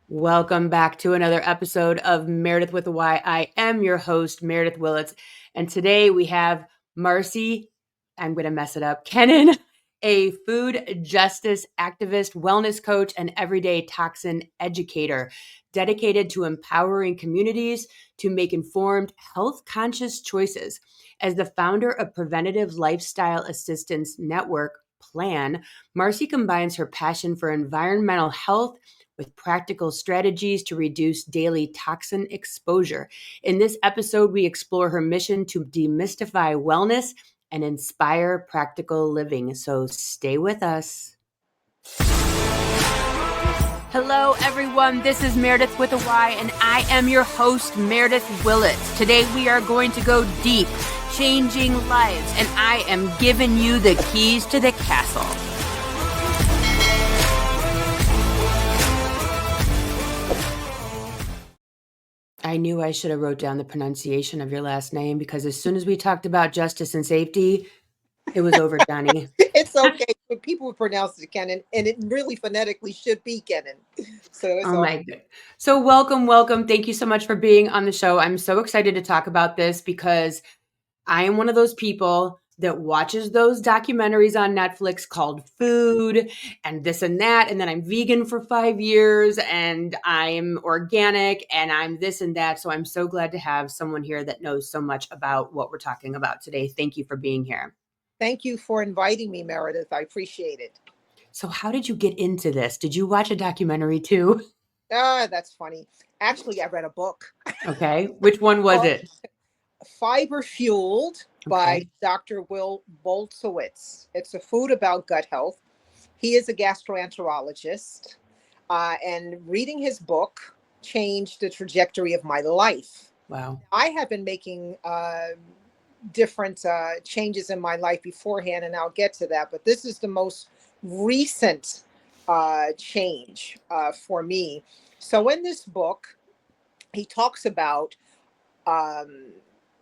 Welcome back to another episode of Meredith with a Y. I am your host, Meredith Willits. And today we have Marci, I'm going to mess it up, Kenon, a food justice activist, wellness coach, and everyday toxin educator dedicated to empowering communities to make informed, health-conscious choices. As the founder of Preventative Lifestyle Assistance Network, Plan, Marci combines her passion for environmental health with practical strategies to reduce daily toxin exposure. In this episode, we explore her mission to demystify wellness and inspire practical living. So stay with us. Hello, everyone. This is Meredith with a Y, and I am your host, Meredith Willits. Today, we are going to go deep, changing lives, and I am giving you the keys to the castle. I knew I should have wrote down the pronunciation of your last name because as soon as we talked about justice and safety, it was over, Johnny. It's okay, but people pronounce it Kenon, and it really phonetically should be Kenon. So it's Oh my God. So welcome. Thank you so much for being on the show. I'm so excited to talk about this because I am one of those people that watches those documentaries on Netflix called Food and this and that. And then I'm vegan for 5 years and I'm organic and I'm this and that. So I'm so glad to have someone here that knows so much about what we're talking about today. Thank you for being here. Thank you for inviting me, Meredith. I appreciate it. So how did you get into this? Did you watch a documentary too? That's funny. Actually, I read a book. Okay. Which one was it? Fiber Fueled by Dr. Will Boltzowitz. It's a food about gut health. He is a gastroenterologist, and reading his book changed the trajectory of my life. Wow. I have been making different changes in my life beforehand, and I'll get to that. But this is the most recent change for me. So in this book, he talks about,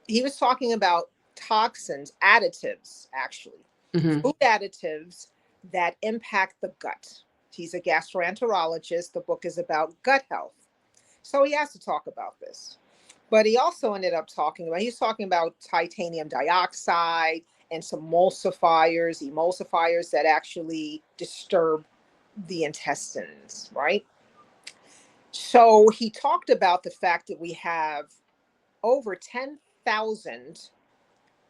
he was talking about toxins, additives, actually, food additives that impact the gut. He's a gastroenterologist. The book is about gut health. So he has to talk about this. But he also ended up he's talking about titanium dioxide and some emulsifiers that actually disturb the intestines, right? So he talked about the fact that we have over 10,000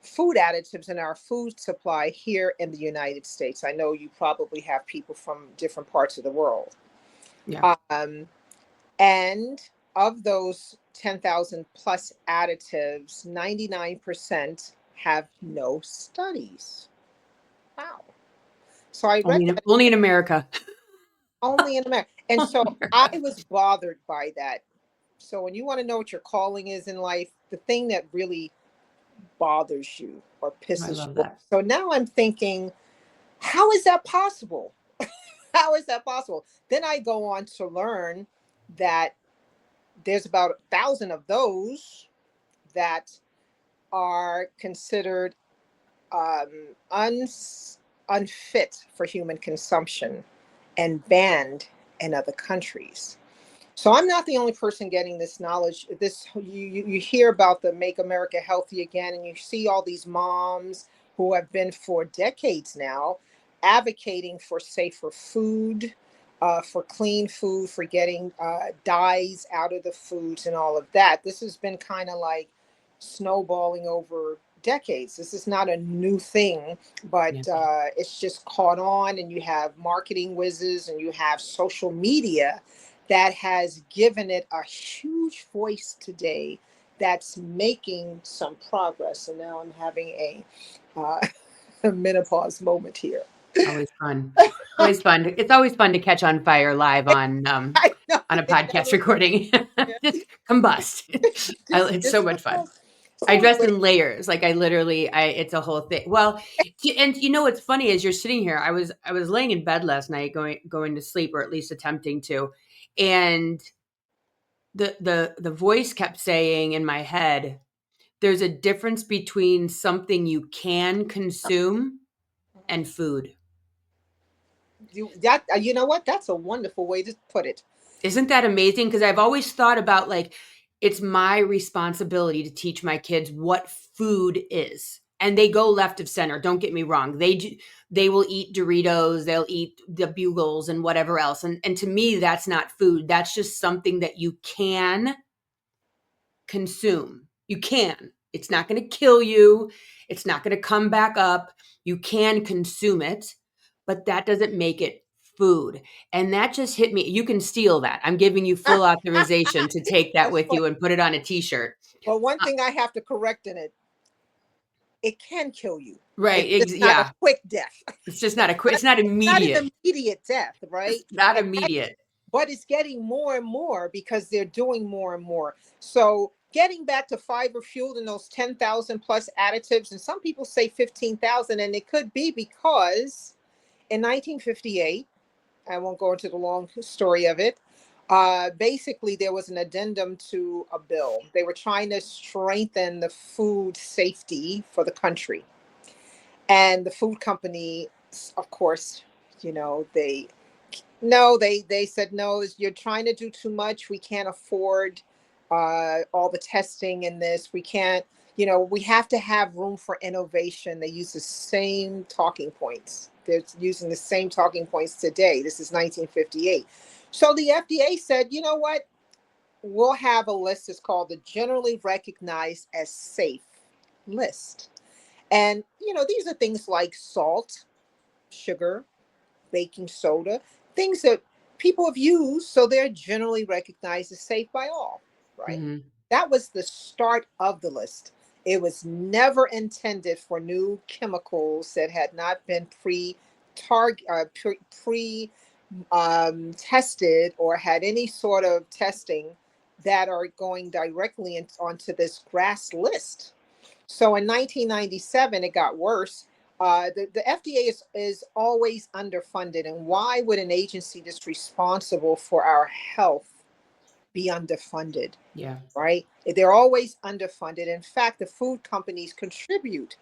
food additives in our food supply here in the United States. I know you probably have people from different parts of the world. Yeah. And of those 10,000 plus additives, 99% have no studies. Wow. So I read that. Only in America. Only in America. And so I was bothered by that. So when you want to know what your calling is in life, the thing that really bothers you or pisses you off. So now I'm thinking, how is that possible? How is that possible? Then I go on to learn that there's about 1,000 of those that are considered unfit for human consumption and banned in other countries. So I'm not the only person getting this knowledge. You hear about the Make America Healthy Again, and you see all these moms who have been for decades now advocating for safer food, for clean food, for getting dyes out of the foods and all of that. This has been kind of like snowballing over decades. This is not a new thing, but it's just caught on, and you have marketing whizzes and you have social media that has given it a huge voice today that's making some progress. And now I'm having a menopause moment here. Always fun. Always fun. It's always fun to catch on fire live on a podcast recording. Just combust. It's so much fun. I dress in layers. Like it's a whole thing. Well, and you know what's funny is you're sitting here. I was laying in bed last night going to sleep, or at least attempting to, and the voice kept saying in my head, there's a difference between something you can consume and food. You know what? That's a wonderful way to put it. Isn't that amazing? Because I've always thought about like it's my responsibility to teach my kids what food is. And they go left of center. Don't get me wrong. They will eat Doritos, they'll eat the Bugles and whatever else. And to me, that's not food. That's just something that you can consume. You can. It's not going to kill you. It's not going to come back up. You can consume it, but that doesn't make it food. And that just hit me. You can steal that. I'm giving you full authorization to take that That's with funny. you and put it on a t-shirt. But one Uh, thing I have to correct in it, it can kill you. right. It's just not a Yeah. quick death. It's just not it's not It's not immediate. an immediate death, It's right? not And immediate. but it's getting more and more because they're doing more and more. So getting back to fiber fueled and those 10,000 plus additives, and some people say 15,000, and it could be because in 1958, I won't go into the long story of it. Basically, there was an addendum to a bill. They were trying to strengthen the food safety for the country. And the food company, of course, they no, they said no. You're trying to do too much. We can't afford all the testing in this. We can't. We have to have room for innovation. They use the same talking points. They're using the same talking points today. This is 1958. So the FDA said, you know what? We'll have a list. It's called the Generally Recognized as Safe list. And, these are things like salt, sugar, baking soda, things that people have used, so they're generally recognized as safe by all, right? Mm-hmm. That was the start of the list. It was never intended for new chemicals that had not been pre tested or had any sort of testing that are going directly onto this GRAS list. So in 1997, it got worse. The FDA is always underfunded. And why would an agency that's responsible for our health be underfunded, Yeah. right? They're always underfunded. In fact, the food companies contribute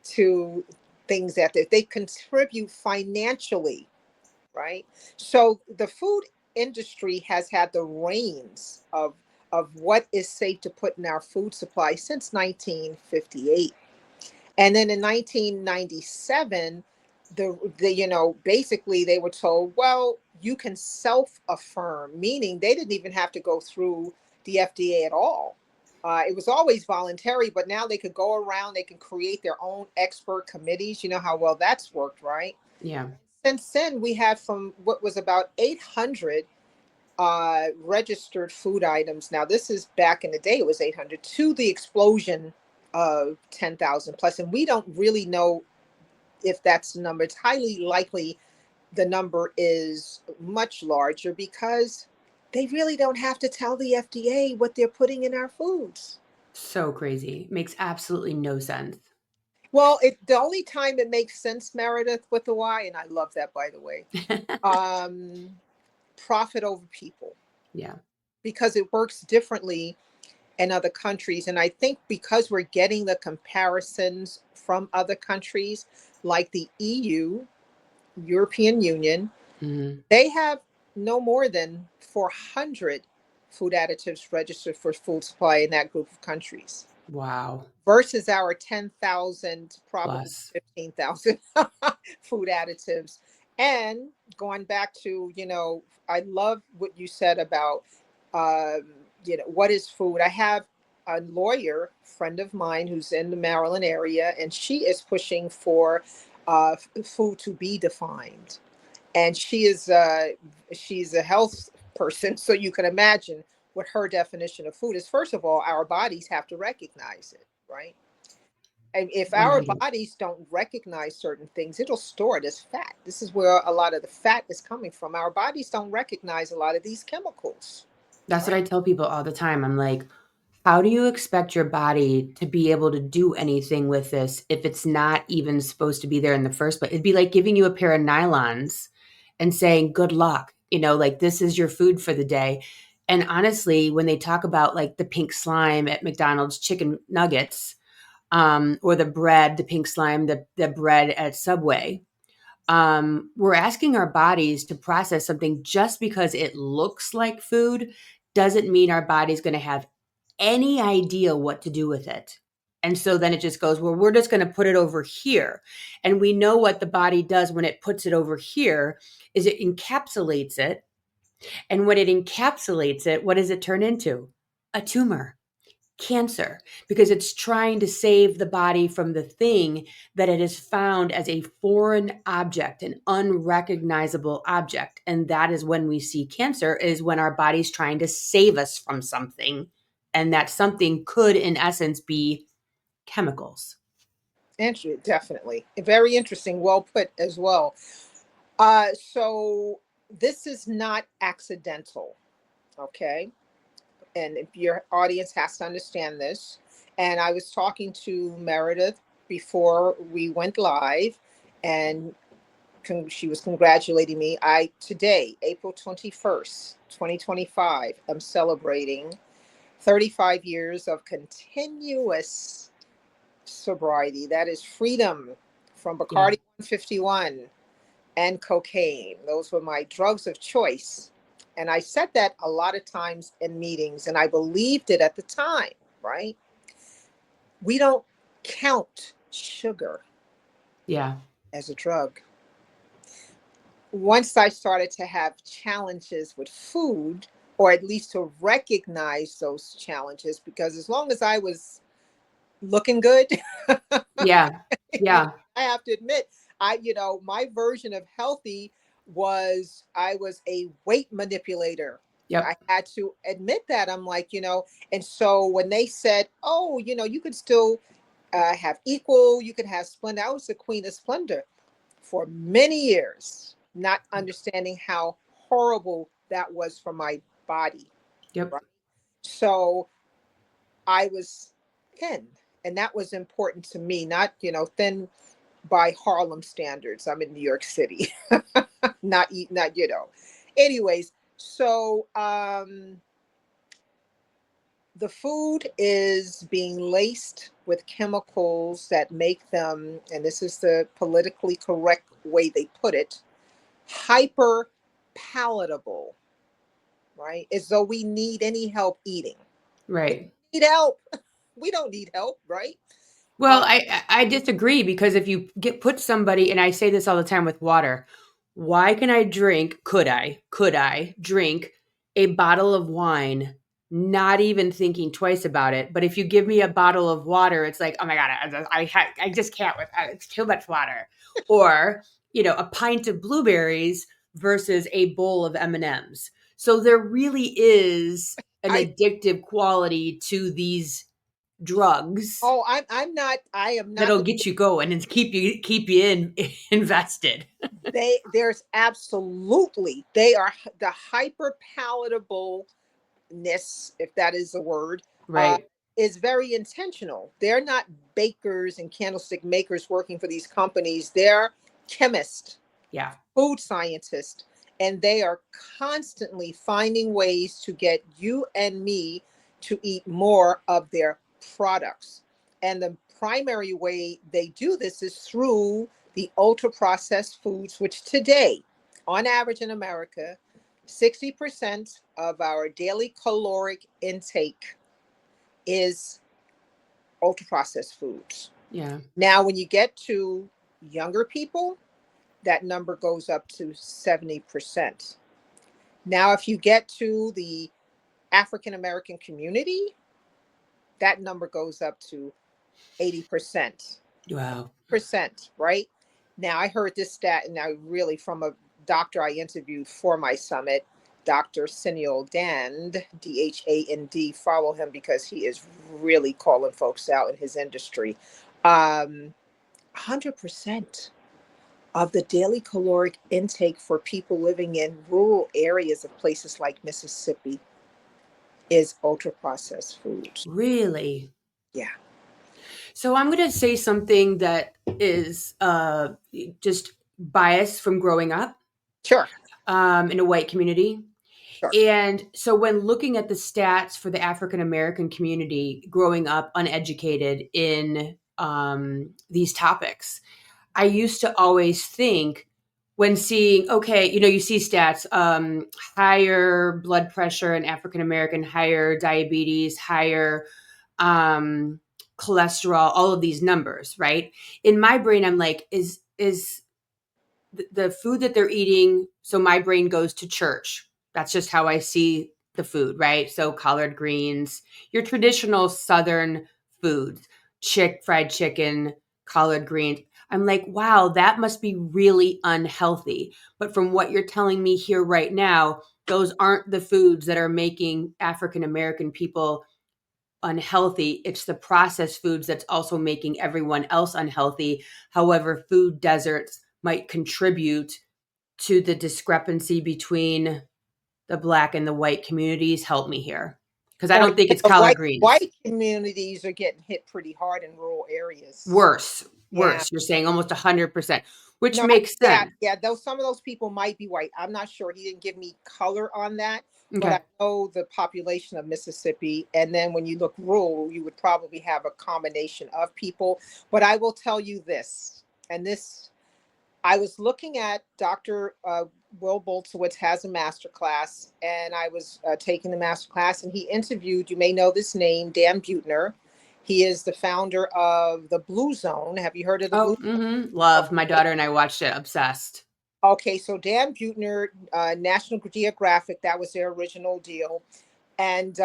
to things that they contribute financially, right? So the food industry has had the reins of what is safe to put in our food supply since 1958. And then in 1997, basically they were told, well, you can self-affirm, meaning they didn't even have to go through the FDA at all. It was always voluntary, but now they could go around, they can create their own expert committees. You know how well that's worked, right? Yeah. Since then, we have from what was about 800 registered food items. Now, this is back in the day, it was 800 to the explosion of 10,000 plus. And we don't really know if that's the number. It's highly likely the number is much larger because they really don't have to tell the FDA what they're putting in our foods. So crazy. Makes absolutely no sense. Well, the only time it makes sense, Meredith, with the Y, and I love that, by the way, um, profit over people, Yeah. because it works differently in other countries. And I think because we're getting the comparisons from other countries like the EU, European Union, Mm-hmm. they have no more than 400 food additives registered for food supply in that group of countries Wow. versus our 10,000, probably Plus. 15,000 food additives. And going back to, I love what you said about, what is food? I have a lawyer friend of mine who's in the Maryland area, and she is pushing for food to be defined. And she's a health person, so you can imagine what her definition of food is. First of all, our bodies have to recognize it, right? And if our 100. bodies don't recognize certain things, it'll store it as fat. This is where a lot of the fat is coming from. Our bodies don't recognize a lot of these chemicals, That's what right? I tell people all the time. I'm like, how do you expect your body to be able to do anything with this if it's not even supposed to be there in the first place? It'd be like giving you a pair of nylons and saying, good luck, like this is your food for the day. And honestly, when they talk about like the pink slime at McDonald's chicken nuggets, or the bread, the pink slime, the bread at Subway, we're asking our bodies to process something just because it looks like food doesn't mean our body's going to have any idea what to do with it. And so then it just goes, well, we're just going to put it over here. And we know what the body does when it puts it over here is it encapsulates it. And when it encapsulates it, what does it turn into? A tumor, cancer, because it's trying to save the body from the thing that it has found as a foreign object, an unrecognizable object. And that is when we see cancer, is when our body's trying to save us from something. And that something could, in essence, be chemicals. Definitely. Very interesting. Well put as well. So this is not accidental. Okay. And if your audience has to understand this. And I was talking to Meredith before we went live, and she was congratulating me. I today, April 21st, 2025, I'm celebrating 35 years of continuous sobriety. That is freedom from Yeah. Bacardi 151 and cocaine. Those were my drugs of choice. And I said that a lot of times in meetings, and I believed it at the time, right? We don't count sugar Yeah. as a drug. Once I started to have challenges with food, or at least to recognize those challenges, because as long as I was looking good, Yeah. you know, Yeah. I have to admit, my version of healthy was I was a weight manipulator. I Yep. had to admit that. I'm like, and so when they said, oh, you could still have equal, you could have splendor. I was the queen of splendor for many years, not understanding how horrible that was for my body. Yep. Right. So I was thin, and that was important to me, not, thin by Harlem standards. I'm in New York City, not. Anyways, so the food is being laced with chemicals that make them, and this is the politically correct way they put it, hyper palatable, right? As though we need any help eating. We Right. need help. We don't need help, right? Well, I disagree, because if you put somebody, and I say this all the time with water, why can I drink? Could I drink a bottle of wine, not even thinking twice about it? But if you give me a bottle of water, it's like, oh my god, I just can't with it's too much water. Or a pint of blueberries versus a bowl of M&Ms. So there really is an I addictive quality to these drugs Oh, I'm not. I am not that'll the. get you going and keep you invested. There's absolutely, they are the hyper palatableness, if that is a word, uh, Right. is very intentional. They're not bakers and candlestick makers working for these companies. They're chemists, Yeah. food scientists, and they are constantly finding ways to get you and me to eat more of their products. And the primary way they do this is through the ultra processed foods, which today, on average in America, 60% of our daily caloric intake is ultra processed foods. Yeah. Now, when you get to younger people, that number goes up to 70%. Now, if you get to the African American community, that number goes up to 80%. Wow. Percent, right? Now, I heard this stat, and I really, from a doctor I interviewed for my summit, Dr. Senil Dand, Dhand. Follow him because he is really calling folks out in his industry. 100% of the daily caloric intake for people living in rural areas of places like Mississippi is ultra processed foods. Really? Yeah, So I'm going to say something that is just bias from growing up sure, in a white community. sure. And so when looking at the stats for the African American community growing up uneducated in these topics, I used to always think, when seeing, okay, you see stats, higher blood pressure in African American, higher diabetes, higher um, cholesterol, all of these numbers, right? In my brain, I'm like, is the food that they're eating? So my brain goes to church. That's just how I see the food, right? So collard greens, your traditional Southern foods, fried chicken, collard greens. I'm like, wow, that must be really unhealthy. But from what you're telling me here right now, those aren't the foods that are making African American people unhealthy. It's the processed foods that's also making everyone else unhealthy. However, food deserts might contribute to the discrepancy between the Black and the white communities. Help me here. Because I Or don't think it's the collard greens. white communities are getting hit pretty hard in rural areas. Worse, Yeah. worse. You're saying almost 100%, which No, makes yeah, sense. yeah. Those some of those people might be white. I'm not sure. He didn't give me color on that, but I Okay. know the population of Mississippi. And then when you look rural, you would probably have a combination of people. But I will tell you this, and this I was looking at Dr. Will Boltzowitz has a master class, and I was taking the master class, and he interviewed, you may know this name, Dan Buettner. He is the founder of the Blue Zone. Have you heard of the Oh, Blue love. My Zone? daughter and I watched it. Obsessed. Okay, so Dan Buettner, National Geographic, that was their original deal. And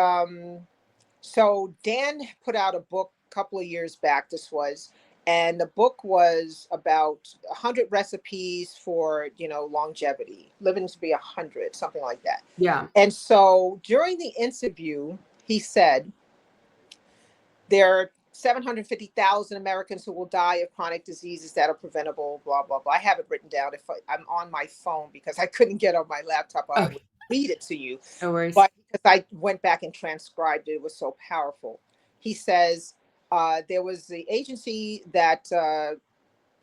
so Dan put out a book a couple of years back, this was, and the book was about 100 recipes for, longevity, living to be 100, something like that. Yeah. And so during the interview, he said, there are 750,000 Americans who will die of chronic diseases that are preventable, blah, blah, blah. I have it written down. If I'm on my phone because I couldn't get on my laptop, I Okay. would read it to you. No worries. But because I went back and transcribed it, it was so powerful. He says there was the agency that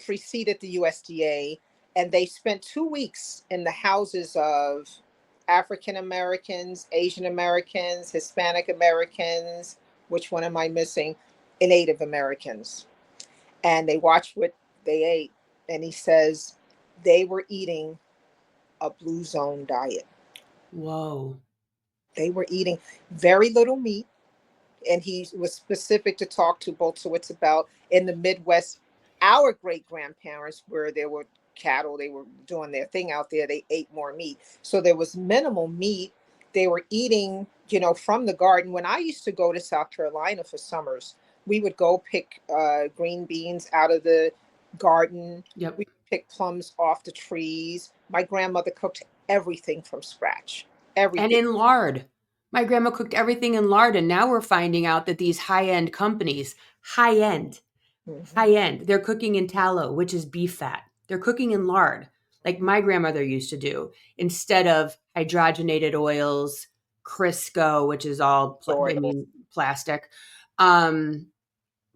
preceded the USDA, and they spent 2 weeks in the houses of African Americans, Asian Americans, Hispanic Americans, which one am I missing? And Native Americans. And they watched what they ate. And he says they were eating a blue zone diet. Whoa. They were eating very little meat, and he was specific to talk to Boltzowitz about in the Midwest, our great grandparents, where there were cattle, they were doing their thing out there, they ate more meat. So there was minimal meat. They were eating, from the garden. When I used to go to South Carolina for summers, we would go pick green beans out of the garden. Yep. We pick plums off the trees. My grandmother cooked everything from scratch. And Everything. in lard. My grandma cooked everything in lard, and now we're finding out that these high-end companies, high-end, Mhm. high-end, they're cooking in tallow, which is beef fat. They're cooking in lard, like my grandmother used to do, instead of hydrogenated oils, Crisco, which is all, Oil. plastic. Um,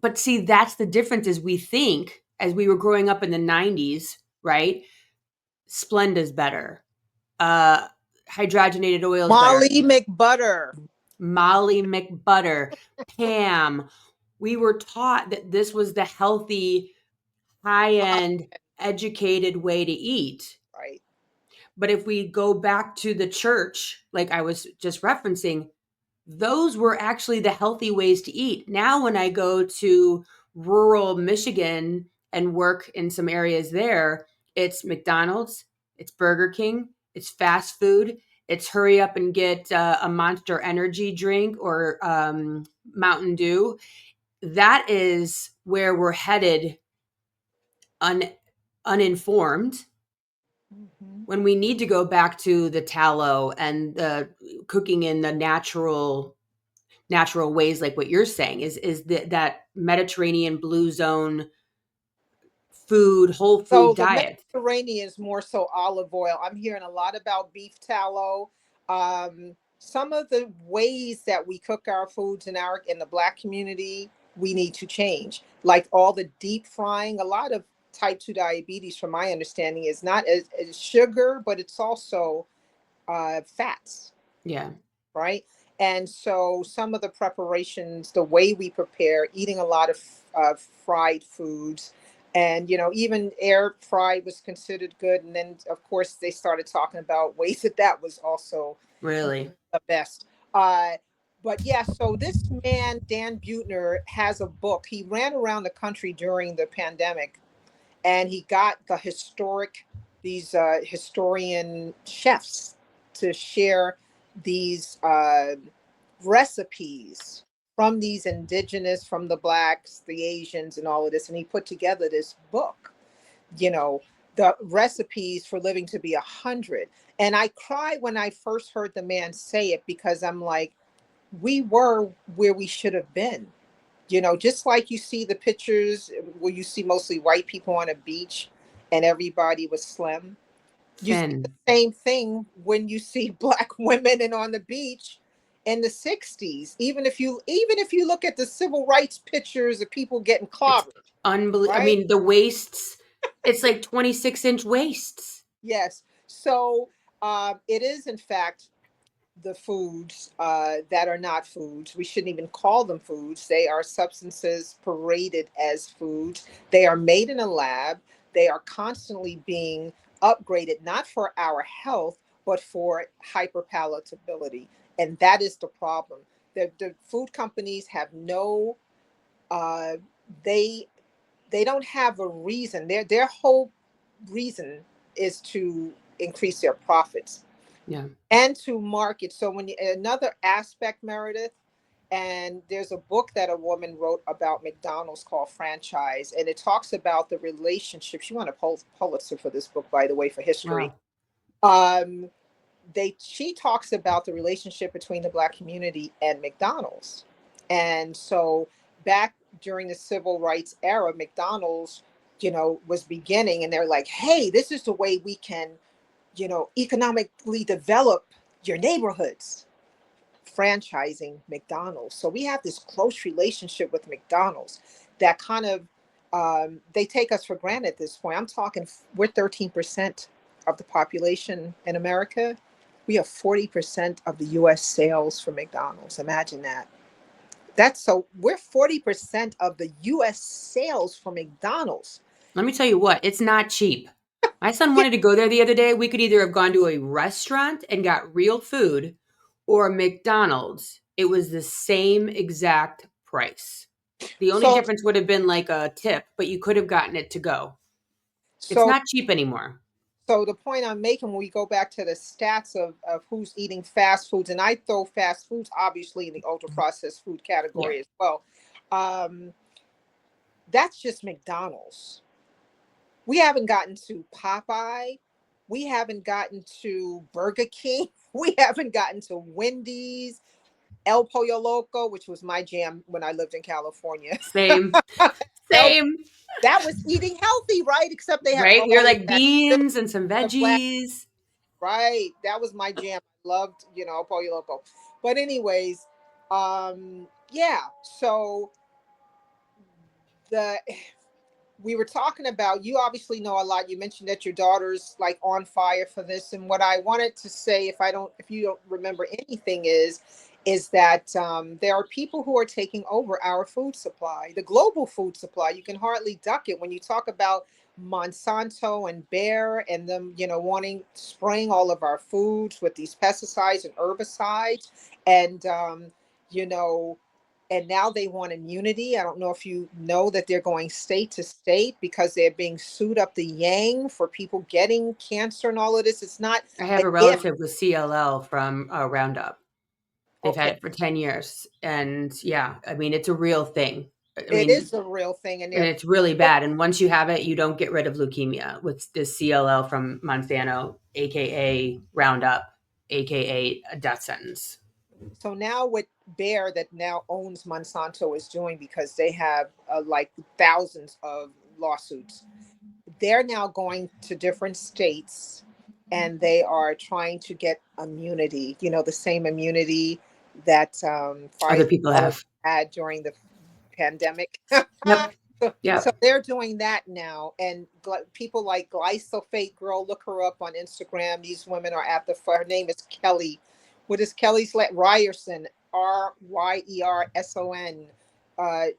but see, that's the difference is we think as we were growing up in the 90s, right? Splenda's better. Uh, hydrogenated oils better. Molly McButter. Molly McButter, Pam. We were taught that this was the healthy, high end, educated way to eat. Right. But if we go back to the church, like I was just referencing, those were actually the healthy ways to eat. Now, when I go to rural Michigan and work in some areas there, it's McDonald's, it's Burger King, it's fast food, it's hurry up and get a Monster Energy drink or Mountain Dew. That is where we're headed un- uninformed Mhm. when we need to go back to the tallow and the cooking in the natural ways, like what you're saying is that Mediterranean blue zone food, whole food So the diet. Mediterranean is more so olive oil. I'm hearing a lot about beef tallow. Some of the ways that we cook our foods in the Black community, we need to change. Like all the deep frying, a lot of type 2 diabetes, from my understanding, is not as sugar, but it's also fats, Yeah. right? And so some of the preparations, the way we prepare, eating a lot of fried foods, And even air fried was considered good, and then of course they started talking about ways that was also Really? the best. uh but yeah, so this man Dan Buettner has a book. He ran around the country during the pandemic, and he got these historian chefs to share these recipes from these indigenous, from the blacks, the Asians, and all of this. And he put together this book, you know, the recipes for living to be 100. And I cried when I first heard the man say it, because I'm like, we were where we should have been. Just like you see the pictures where you see mostly white people on a beach and everybody was slim. You see the Thin. same thing when you see black women and on the beach in the 60s. Even if you look at the civil rights pictures of people getting It's clobbered, unbelievable. I right? mean, the waists, it's like 26-inch waists. Yes. So it is, in fact, the foods that are not foods. We shouldn't even call them foods. They are substances paraded as foods. They are made in a lab. They are constantly being upgraded, not for our health, but for hyperpalatability. And that is the problem. The food companies have no, uh, they they don't have a reason. Their whole reason is to increase their profits Yeah. and to market. So another aspect, Meredith, and there's a book that a woman wrote about McDonald's called Franchise, and it talks about the relationship. She won a Pulitzer for this book, by the way, for history. Wow. Um, she talks about the relationship between the black community and McDonald's. And so back during the civil rights era, McDonald's, was beginning, and they're like, hey, this is the way we can, economically develop your neighborhoods, franchising McDonald's. So we have this close relationship with McDonald's that kind of, they take us for granted at this point. I'm talking, we're 13% of the population in America. We have 40% of the US sales for McDonald's. Imagine that. We're 40% of the US sales for McDonald's. Let me tell you what, it's not cheap. My son Yeah. wanted to go there the other day. We could either have gone to a restaurant and got real food or McDonald's. It was the same exact price. The only So, difference would have been like a tip, but you could have gotten it to go. It's so not cheap anymore. So the point I'm making, when we go back to the stats of who's eating fast foods, and I throw fast foods obviously in the ultra processed food Yeah. category as well. Um, that's just McDonald's. We haven't gotten to Popeye. We haven't gotten to Burger King. We haven't gotten to Wendy's, El Pollo Loco, which was my jam when I lived in California. Same. El, Same. that was eating healthy, right? Except they had Right? We were all like that beans and some the black. veggies. Right. That was my jam. I loved, Pollo Loco. But anyways, yeah. So the we were talking about, you obviously know a lot. You mentioned that your daughter's like on fire for this. And what I wanted to say, if you don't remember anything, is that there are people who are taking over our food supply, the global food supply. You can hardly duck it when you talk about Monsanto and Bayer and them, wanting spraying all of our foods with these pesticides and herbicides. And, you know, and now they want immunity. I don't know if you know that they're going state to state because they're being sued up the yang for people getting cancer and all of this. It's not I have an a if. relative with CLL from Roundup. They've had Okay, it for 10 years. And yeah, I mean, it's a real thing. I it mean, is a real thing, and and they're it's really bad. And once you have it, you don't get rid of leukemia with this CLL from Monsanto, aka Roundup, aka a death sentence. so now what Bayer, that now owns Monsanto, is doing, because they have like thousands of lawsuits. They're now going to different states, and they are trying to get immunity, the same immunity that Other Pfizer people have. had during the pandemic. Yep. So Yep. they're doing that now. And people like Glyphosate Girl, look her up on Instagram. These women are at her name is Kelly. What is Kelly's? Ryerson, Ryerson.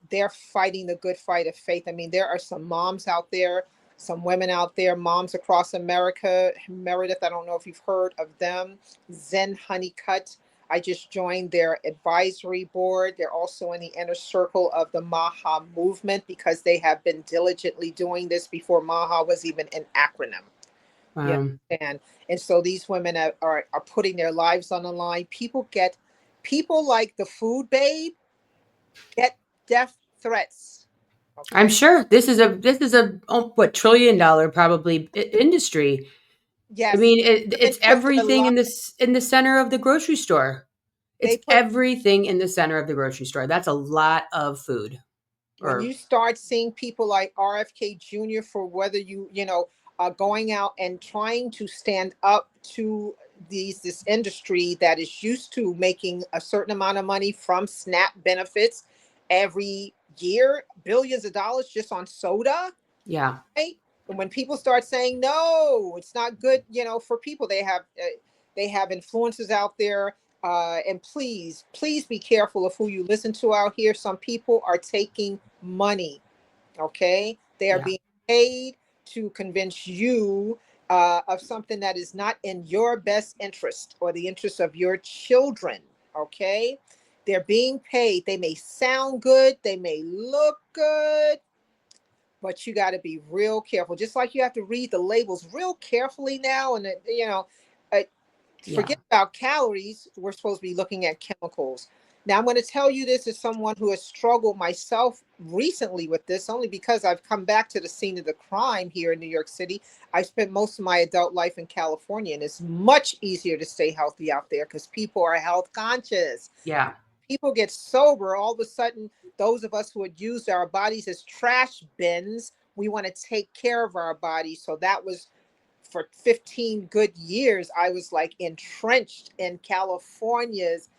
they're fighting the good fight of faith. I mean, there are some moms out there, some women out there, moms across America. Meredith, I don't know if you've heard of them. Zen Honeycutt. I just joined their advisory board. They're also in the inner circle of the Maha movement because they have been diligently doing this before Maha was even an acronym. You Wow. understand? And so these women are putting their lives on the line. People like the food babe get death threats. I'm Okay. sure this is a what $1 trillion probably industry. I Yes. mean, Women it's put their everything lives, in the center of the grocery store. they It's put everything in the center of the grocery store. That's a lot of food. when Or you start seeing people like RFK Jr. for whether going out and trying to stand up to this industry that is used to making a certain amount of money from SNAP benefits every year, billions of dollars just on soda, yeah, right? And when people start saying no, it's not good, for people, they have influences out there. And please be careful of who you listen to out here. Some people are taking money. Okay, they are yeah, being paid to convince you of something that is not in your best interest or the interest of your children. Okay, they're being paid. They may sound good, they may look good, but you got to be real careful. Just like you have to read the labels real carefully now, and uh, yeah, forget about calories. We're supposed to be looking at chemicals. Now, I'm going to tell you this as someone who has struggled myself recently with this, only because I've come back to the scene of the crime here in New York City. I spent most of my adult life in California, and it's much easier to stay healthy out there because people are health conscious. yeah, People get sober, all of a sudden, those of us who had used our bodies as trash bins, we want to take care of our bodies. So that was for 15 good years. I was like entrenched in California's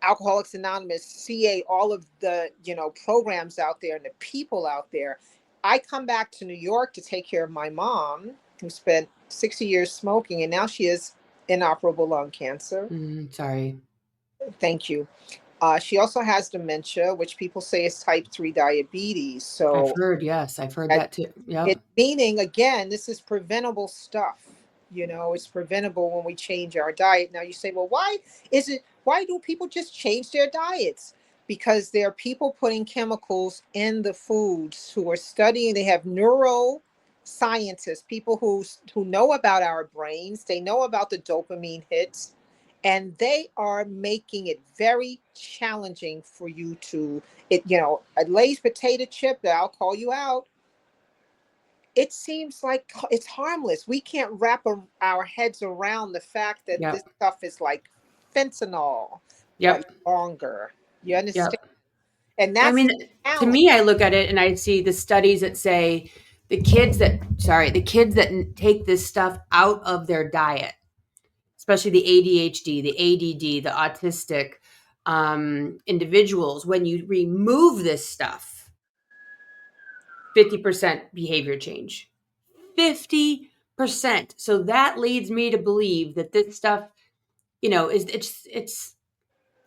Alcoholics Anonymous, CA, all of the programs out there and the people out there. I come back to New York to take care of my mom, who spent 60 years smoking, and now she has inoperable lung cancer. sorry. Thank you. She also has dementia, which people say is type 3 diabetes. I've So heard, yes, I've heard that that too. Yep. it meaning, again, this is preventable stuff. It's preventable when we change our diet. Now you say, well, why do people just change their diets? Because there are people putting chemicals in the foods who are studying. They have neuroscientists, people who know about our brains, they know about the dopamine hits, and they are making it very challenging for you to a Lay's potato chip, that I'll call you out, it seems like it's harmless. We can't wrap our heads around the fact that this Yep. stuff is like fentanyl, but Yep. longer. You understand? Yep. And I that's mean, the to challenge. me, I look at it and I see the studies that say the kids that take this stuff out of their diet, especially the ADHD, the ADD, the autistic individuals, when you remove this stuff, 50% behavior change. 50%. So that leads me to believe that this stuff, is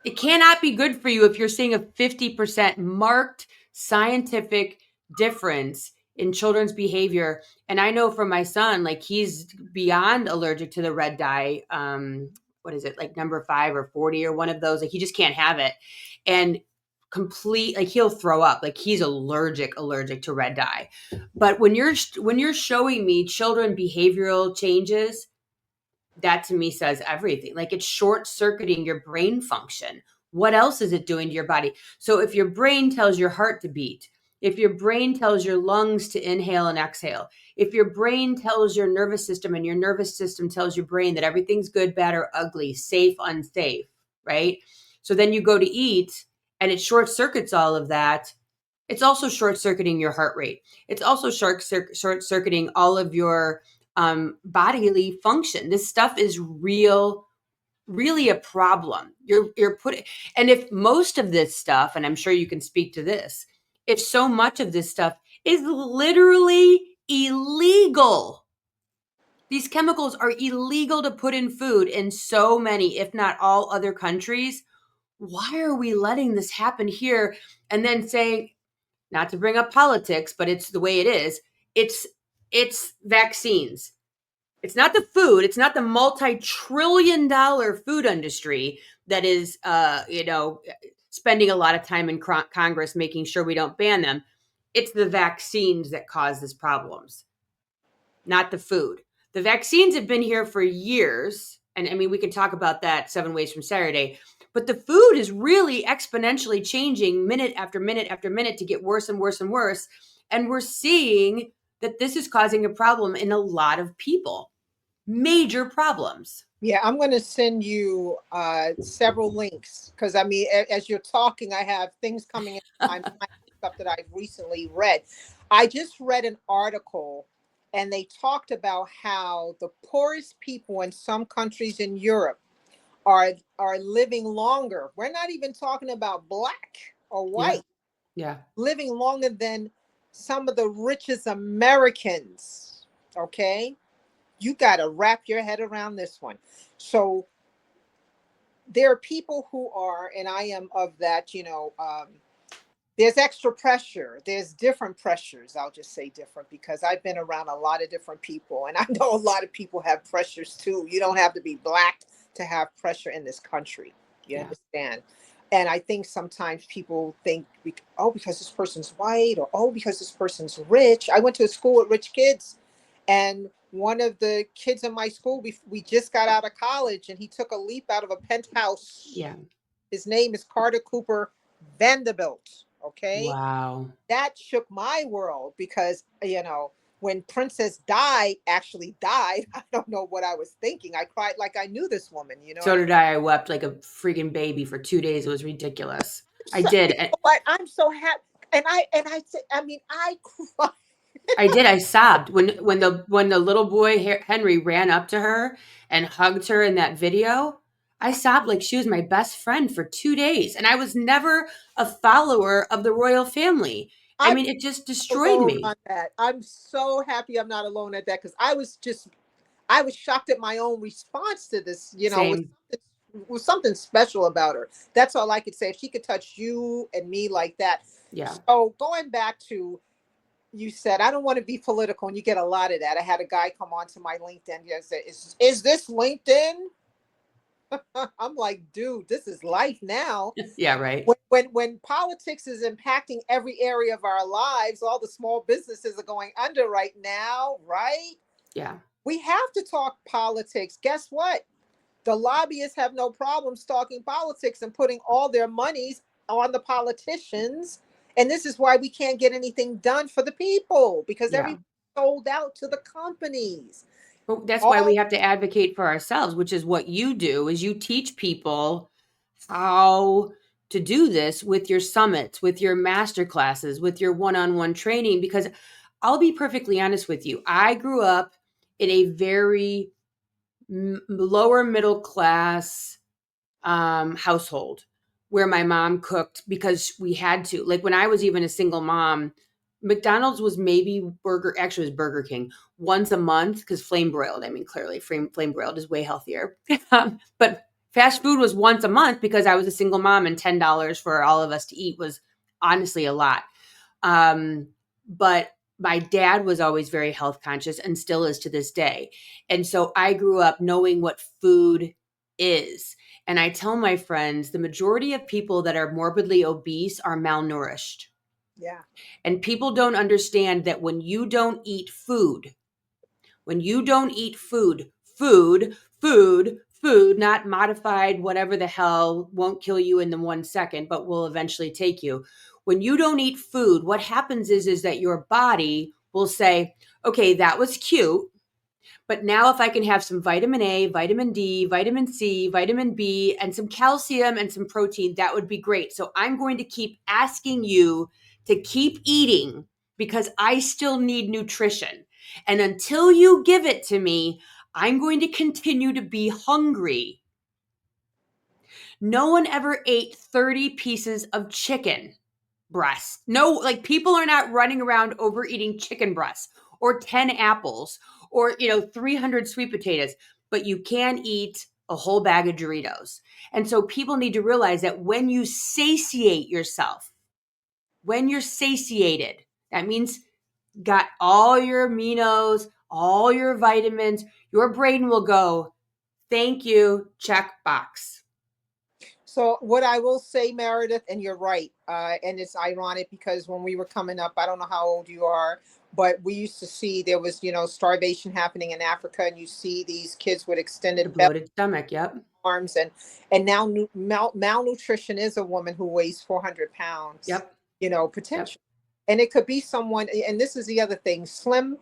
it cannot be good for you if you're seeing a 50% marked scientific difference in children's behavior. And I know for my son, like he's beyond allergic to the red dye. What is it, like number 5 or 40 or one of those? Like he just can't have it. And complete, like he'll throw up. Like he's allergic to red dye. But when you're showing me children behavioral changes, that to me says everything. Like it's short circuiting your brain function. What else is it doing to your body? So if your brain tells your heart to beat, if your brain tells your lungs to inhale and exhale, if your brain tells your nervous system and your nervous system tells your brain that everything's good, bad, or ugly, safe, unsafe, right? So then you go to eat and it short circuits all of that. It's also short circuiting your heart rate. It's also short circuiting all of your bodily function. This stuff is really a problem. You're putting, and if most of this stuff, and I'm sure you can speak to this, if so much of this stuff is literally illegal, these chemicals are illegal to put in food in so many, if not all other countries. why are we letting this happen here? And then saying, not to bring up politics, but it's the way it is. It's vaccines. It's not the food. It's not the multi-trillion-dollar food industry that is, spending a lot of time in Congress making sure we don't ban them. It's the vaccines that cause these problems, not the food. The vaccines have been here for years. And I mean, we can talk about that 7 ways from Saturday. But the food is really exponentially changing minute after minute after minute to get worse and worse and worse. And we're seeing that this is causing a problem in a lot of people. Major problems. Yeah, I'm going to send you several links because I mean, as you're talking, I have things coming in my mind, stuff that I've recently read. I just read an article and they talked about how the poorest people in some countries in Europe are living longer. We're not even talking about black or Yeah. white, Yeah. living longer than some of the richest Americans. Okay? You got to wrap your head around this one. So there are people who are, and I am of that, there's extra pressure. There's different pressures. I'll just say different because I've been around a lot of different people and I know a lot of people have pressures too. You don't have to be black to have pressure in this country. You Yeah. understand? And I think sometimes people think, oh, because this person's white or oh, because this person's rich. I went to a school with rich kids and one of the kids in my school, we just got out of college and he took a leap out of a penthouse. Yeah. His name is Carter Cooper Vanderbilt. Okay. Wow. That shook my world because, when Princess Di actually died, I don't know what I was thinking. I cried like I knew this woman. You know what So I mean? did I. I wept like a freaking baby for 2 days. It was ridiculous. I So, did. you know what? I'm so happy. And I said, I mean, I cried. I did. I sobbed when the little boy Henry ran up to her and hugged her in that video. I sobbed like she was my best friend for 2 days, and I was never a follower of the royal family. I I'm mean, it just destroyed alone me. on that. I'm so happy I'm not alone at that because I was shocked at my own response to this. Same. Was something special about her. That's all I could say. If she could touch you and me like that. Yeah. So going back to you said, I don't want to be political, and you get a lot of that. I had a guy come onto my LinkedIn and say, "Is this LinkedIn?" I'm like, dude, this is life now. Yeah. Right. When politics is impacting every area of our lives, all the small businesses are going under right now, right? Yeah. We have to talk politics. Guess what? The lobbyists have no problem talking politics and putting all their monies on the politicians. And this is why we can't get anything done for the people because Yeah. everybody's sold out to the companies. But that's why we All have to advocate for ourselves, which is what you do, is you teach people how to do this with your summits, with your master classes, with your one-on-one training. Because I'll be perfectly honest with you, I grew up in a very lower middle class household where my mom cooked because we had to. Like when I was even a single mom, McDonald's was maybe actually it was Burger King once a month because flame broiled. I mean, clearly flame broiled is way healthier. But fast food was once a month because I was a single mom and $10 for all of us to eat was honestly a lot. But my dad was always very health conscious and still is to this day. And so I grew up knowing what food is. And I tell my friends the majority of people that are morbidly obese are malnourished. yeah, And people don't understand that when you don't eat food, food, not modified, whatever the hell, won't kill you in the 1 second, but will eventually take you. When you don't eat food, what happens is that your body will say, okay, that was cute. But now, if I can have some vitamin A, vitamin D, vitamin C, vitamin B, and some calcium and some protein, that would be great. So I'm going to keep asking you to keep eating because I still need nutrition. And until you give it to me, I'm going to continue to be hungry. No one ever ate 30 pieces of chicken breast. No, like people are not running around overeating chicken breasts or 10 apples or 300 sweet potatoes, but you can eat a whole bag of Doritos. And so people need to realize that when you satiate yourself, when you're satiated, that means got all your aminos, all your vitamins, your brain will go, thank you, check box. So what I will say, Meredith, and you're right, and it's ironic because when we were coming up, I don't know how old you are, but we used to see there was, starvation happening in Africa, and you see these kids with The extended belly bloated stomach, yep. arms, and now malnutrition is a woman who weighs 400 pounds, Yep. Yep. potential, and it could be someone. And this is the other thing: slim,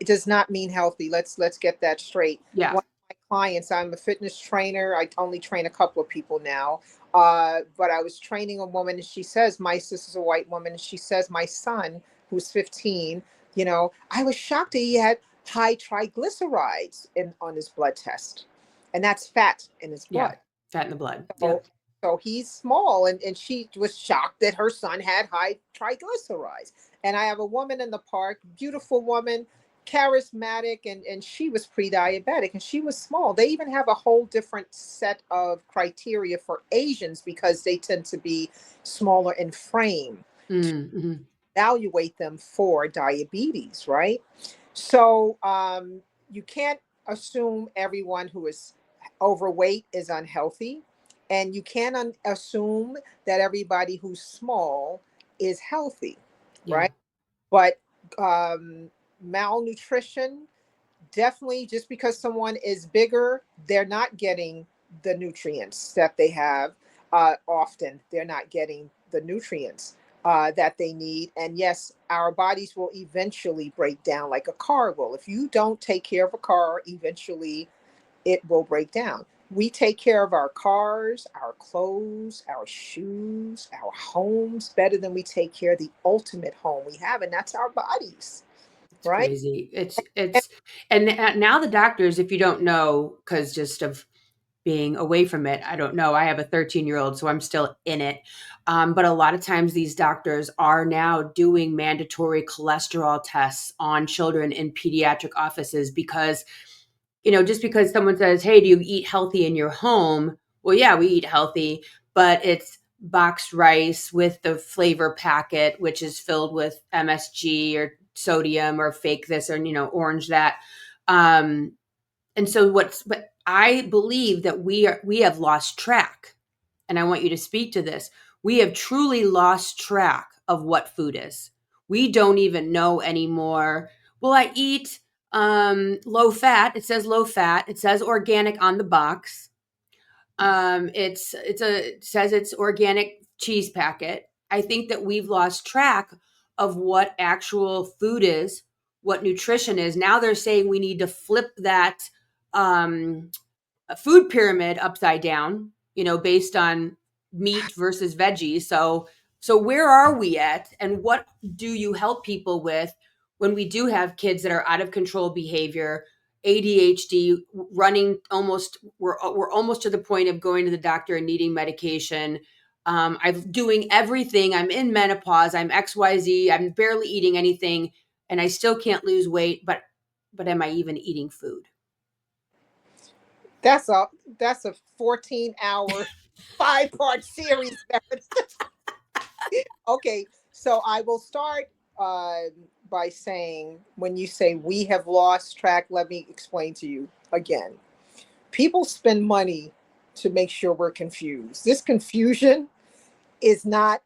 it does not mean healthy. Let's get that straight. Yeah. One of my clients, I'm a fitness trainer. I only train a couple of people now. But I was training a woman, and she says, my sister's a white woman, and she says, my son, who's 15, I was shocked that he had high triglycerides on his blood test. And that's fat in his Yeah. blood. Fat in the blood. So, Yep. so he's small, and she was shocked that her son had high triglycerides. And I have a woman in the park, beautiful woman, charismatic, and she was pre-diabetic, and she was small. They even have a whole different set of criteria for Asians because they tend to be smaller in frame to Mm-hmm. evaluate them for diabetes, right? So you can't assume everyone who is overweight is unhealthy, and you can't assume that everybody who's small is healthy, Yeah. right? But malnutrition, definitely, just because someone is bigger, they're not getting the nutrients that they have. Often, they're not getting the nutrients that they need. And yes, our bodies will eventually break down like a car will. If you don't take care of a car, eventually it will break down. We take care of our cars, our clothes, our shoes, our homes better than we take care of the ultimate home we have, and that's our bodies, It's right? crazy. And now the doctors, if you don't know, because just of being away from it, I don't know. I have a 13-year-old, so I'm still in it. But a lot of times these doctors are now doing mandatory cholesterol tests on children in pediatric offices because, just because someone says, hey, do you eat healthy in your home? Well, yeah, we eat healthy, but it's boxed rice with the flavor packet, which is filled with MSG or sodium or fake this or, orange that. Um, and so but I believe that we have lost track. And I want you to speak to this. We have truly lost track of what food is. We don't even know anymore. Well, I eat low fat. It says low fat. It says organic on the box. It says it's organic cheese packet. I think that we've lost track of what actual food is, what nutrition is. Now they're saying we need to flip that um, food pyramid upside down, based on meat versus veggies. So where are we at, and what do you help people with when we do have kids that are out of control behavior, ADHD, running almost we're almost to the point of going to the doctor and needing medication. I'm doing everything. I'm in menopause. I'm XYZ. I'm barely eating anything, and I still can't lose weight. But am I even eating food? That's a that's a 14-hour 5-part series. Okay, so I will start by saying, when you say we have lost track, let me explain to you again. People spend money to make sure we're confused. This confusion is not,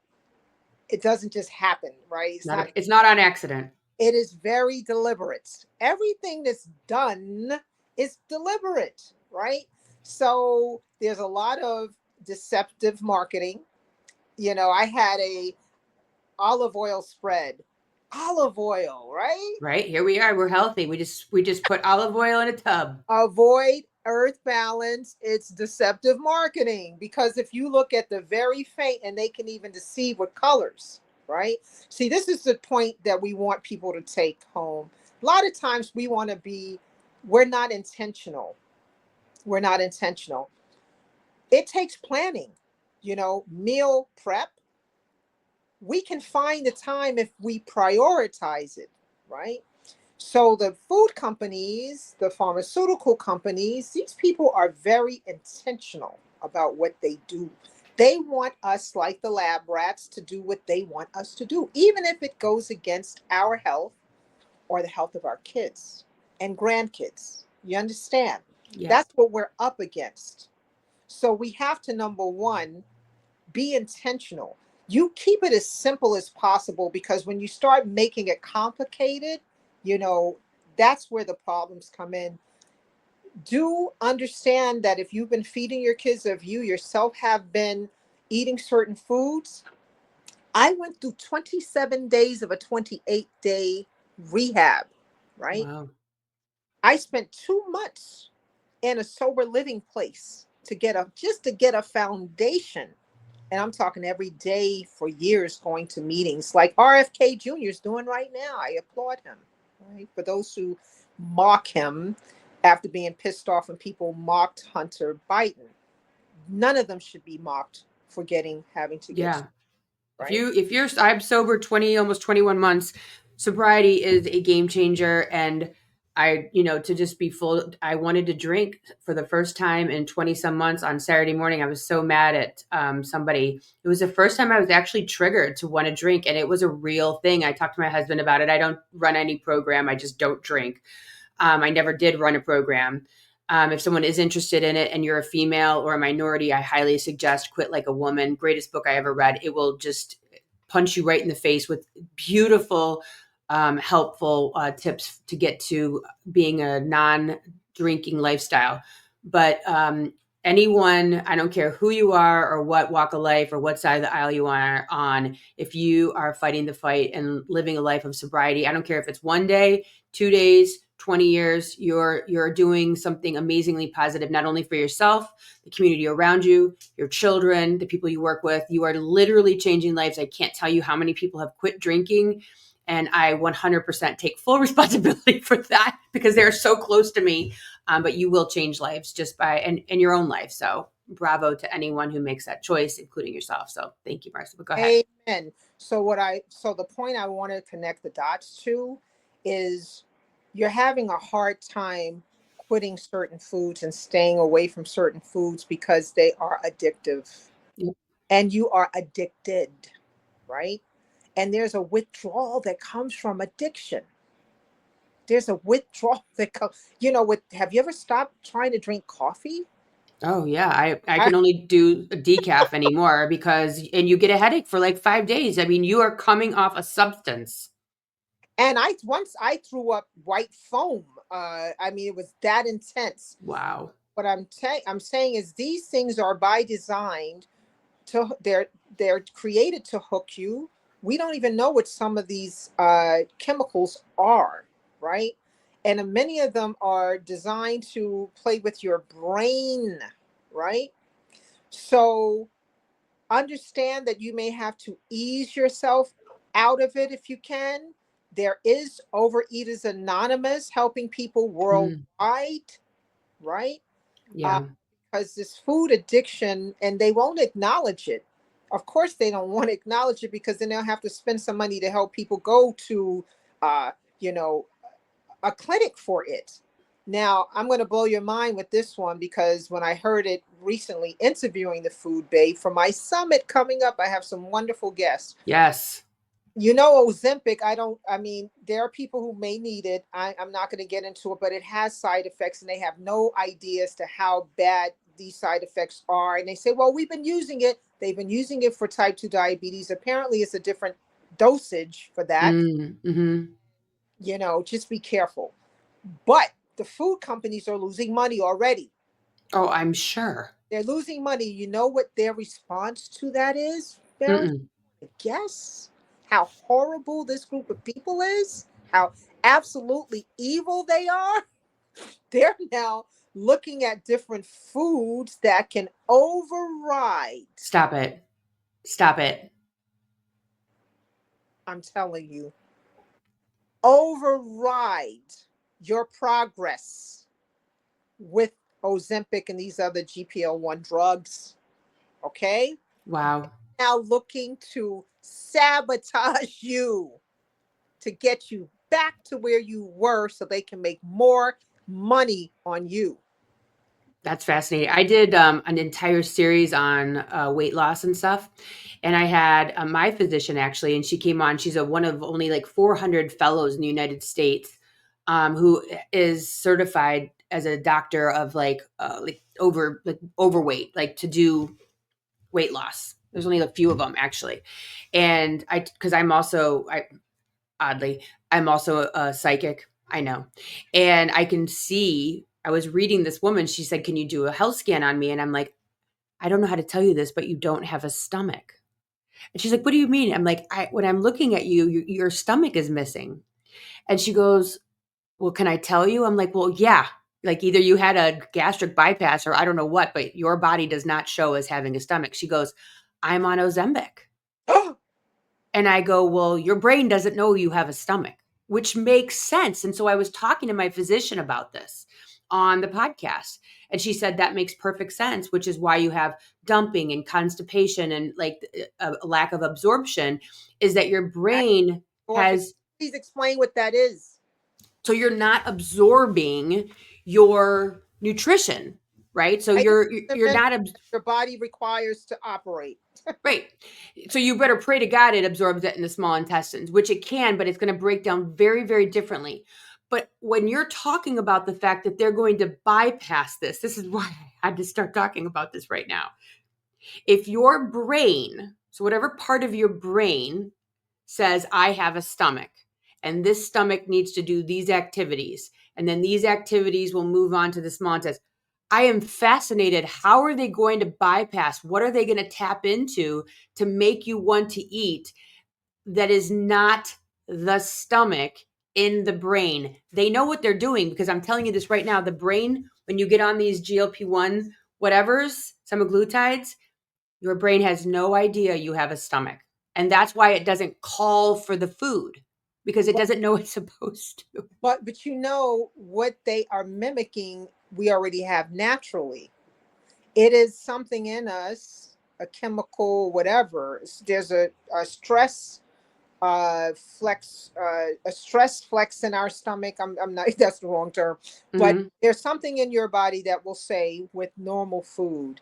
it doesn't just happen, right? It's not on accident. It is very deliberate. Everything that's done is deliberate, right? So there's a lot of deceptive marketing. I had a olive oil spread. Olive oil, right? Right? Here we are. We're healthy. We just put olive oil in a tub. Avoid earth balance. It's deceptive marketing, because if you look at the very faint, and they can even deceive with colors, right? See, this is the point that we want people to take home. A lot of times we want to be, we're not intentional. We're not intentional. It takes planning, meal prep. We can find the time if we prioritize it, right? So the food companies, the pharmaceutical companies, these people are very intentional about what they do. They want us, like the lab rats, to do what they want us to do, even if it goes against our health or the health of our kids and grandkids. You understand? Yeah. That's what we're up against. So we have to, number one, be intentional. You keep it as simple as possible, because when you start making it complicated, you know, that's where the problems come in. Do understand that if you've been feeding your kids, if you yourself have been eating certain foods, I went through 27 days of a 28-day rehab, right? Wow. I spent 2 months in a sober living place to get a just to get a foundation. And I'm talking every day for years, going to meetings like RFK Jr. is doing right now. I applaud him. Right? For those who mock him after being pissed off when people mocked Hunter Biden, none of them should be mocked for having to get, Yeah. right? If you're I'm sober 20 almost 21 months. Sobriety is a game changer. And to just be full, I wanted to drink for the first time in 20 some months. On Saturday morning, I was so mad at somebody. It was the first time I was actually triggered to want to drink, and it was a real thing. I talked to my husband about it. I don't run any program. I just don't drink. I never did run a program. If someone is interested in it and you're a female or a minority, I highly suggest Quit Like a Woman. Greatest book I ever read. It will just punch you right in the face with beautiful, helpful tips to get to being a non-drinking lifestyle. But anyone, I don't care who you are or what walk of life or what side of the aisle you are on, if you are fighting the fight and living a life of sobriety, I don't care if it's one day, 2 days, 20 years, you're doing something amazingly positive, not only for yourself, the community around you, your children, the people you work with. You are literally changing lives. I can't tell you how many people have quit drinking, and I 100% take full responsibility for that because they're so close to me. But you will change lives just by and your own life. So bravo to anyone who makes that choice, including yourself. So thank you, Marcia. But go ahead. Amen. So the point I want to connect the dots to is, you're having a hard time quitting certain foods and staying away from certain foods because they are addictive, Yep. and you are addicted, right? And there's a withdrawal that comes from addiction. There's a withdrawal that comes, with, have you ever stopped trying to drink coffee? Oh yeah, I I, can only do a decaf anymore because and you get a headache for like 5 days. I mean, you are coming off a substance. and I threw up white foam. I mean, it was that intense. Wow. What I'm saying is, these things are by design to they're created to hook you. We don't even know what some of these chemicals are, right? And many of them are designed to play with your brain, right? So understand that you may have to ease yourself out of it if you can. There is Overeaters Anonymous helping people Mm, worldwide, right? Uh, yeah. because this food addiction, and they won't acknowledge it. Of course, they don't want to acknowledge it, because then they'll have to spend some money to help people go to, uh, you know, a clinic for it. Now, I'm going to blow your mind with this one, because when I heard it recently interviewing the food babe for my summit coming up, I have some wonderful guests. Yes. Ozempic, I mean, there are people who may need it. I'm not going to get into it, but it has side effects, and they have no idea as to how bad these side effects are. And they say, well, we've been using it. They've been using it for type 2 diabetes. Apparently, it's a different dosage for that. Mm-hmm. Just be careful. But the food companies are losing money already. Oh, I'm sure. They're losing money. You know what their response to that is, Barry? Mm-mm. Guess how horrible this group of people is, how absolutely evil they are. They're now looking at different foods that can override, Stop it. Stop it. I'm telling you, override your progress with Ozempic and these other GPL-1 drugs. Okay? Wow. Now looking to sabotage you, to get you back to where you were so they can make more money on you. That's fascinating. I did an entire series on weight loss and stuff. And I had my physician actually, and she came on. She's one of only like 400 fellows in the United States who is certified as a doctor of like overweight, like to do weight loss. There's only a few of them actually. And because oddly, I'm also a psychic. I know. And I can see, I was reading this woman, she said, "Can you do a health scan on me?" And I'm like, "I don't know how to tell you this, but you don't have a stomach." And she's like, "What do you mean?" I'm like, when I'm looking at you, your stomach is missing. And she goes, "Well, can I tell you?" I'm like, "Well, yeah. Like either you had a gastric bypass or I don't know what, but your body does not show as having a stomach." She goes, "I'm on Ozempic." And I go, "Well, your brain doesn't know you have a stomach," which makes sense. And so I was talking to my physician about this on the podcast. And she said that makes perfect sense, which is why you have dumping and constipation and like a lack of absorption is that your brain has, Please explain what that is. so you're not absorbing your nutrition, right? So I know you're not your body requires to operate. right. So you better pray to God it absorbs it in the small intestines, which it can, but it's going to break down very, very differently. But when you're talking about the fact that they're going to bypass this is why I had to start talking about this right now. If your brain, so whatever part of your brain says, "I have a stomach, and this stomach needs to do these activities, and then these activities will move on to the small intestine." I am fascinated. How are they going to bypass? What are they going to tap into to make you want to eat that is not the stomach in the brain? They know what they're doing because I'm telling you this right now. The brain, when you get on these GLP-1 whatevers, semaglutides, your brain has no idea you have a stomach. And that's why it doesn't call for the food because it doesn't know it's supposed to. But you know what they are mimicking, we already have naturally. It is something in us, a chemical, whatever. There's a stress flex, a stress flex in our stomach. I'm not, that's the wrong term, but Mm-hmm. there's something in your body that will say with normal food,